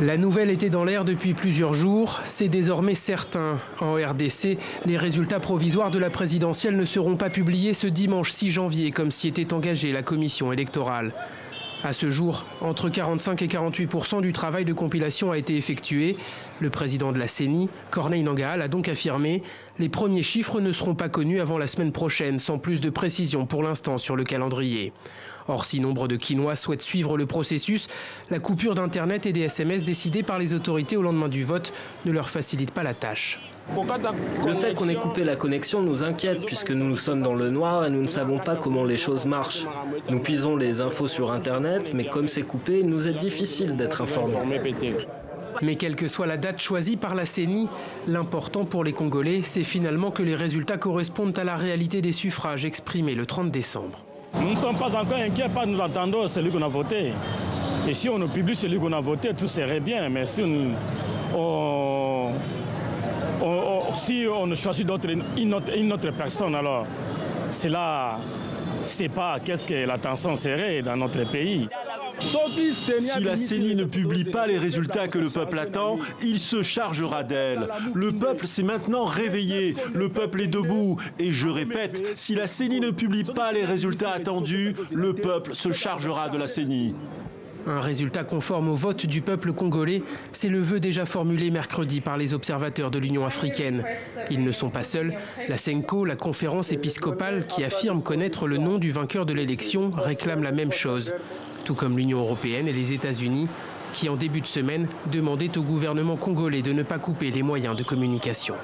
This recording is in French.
La nouvelle était dans l'air depuis plusieurs jours, c'est désormais certain. En RDC, les résultats provisoires de la présidentielle ne seront pas publiés ce dimanche 6 janvier, comme s'y était engagée la commission électorale. À ce jour, entre 45 et 48% du travail de compilation a été effectué. Le président de la CENI, Corneille Nangaa, a donc affirmé « Les premiers chiffres ne seront pas connus avant la semaine prochaine, sans plus de précision pour l'instant sur le calendrier ». Or, si nombre de Kinois souhaitent suivre le processus, la coupure d'Internet et des SMS décidée par les autorités au lendemain du vote ne leur facilite pas la tâche. Le fait qu'on ait coupé la connexion nous inquiète puisque nous sommes dans le noir et nous ne savons pas comment les choses marchent. Nous puisons les infos sur Internet, mais comme c'est coupé, il nous est difficile d'être informés. Mais quelle que soit la date choisie par la CENI, l'important pour les Congolais, c'est finalement que les résultats correspondent à la réalité des suffrages exprimés le 30 décembre. Nous ne sommes pas encore inquiets, nous attendons celui qu'on a voté. Et si on nous publie celui qu'on a voté, tout serait bien. Mais si on ne choisit une autre personne, alors cela, c'est pas qu'est-ce que l'attention serait dans notre pays. Si la CENI ne publie pas les résultats que le peuple attend, il se chargera d'elle. Le peuple s'est maintenant réveillé, le peuple est debout. Et je répète, si la CENI ne publie pas les résultats attendus, le peuple se chargera de la CENI. Un résultat conforme au vote du peuple congolais, c'est le vœu déjà formulé mercredi par les observateurs de l'Union africaine. Ils ne sont pas seuls. La CENCO, la conférence épiscopale, qui affirme connaître le nom du vainqueur de l'élection, réclame la même chose. Tout comme l'Union européenne et les États-Unis, qui en début de semaine demandaient au gouvernement congolais de ne pas couper les moyens de communication.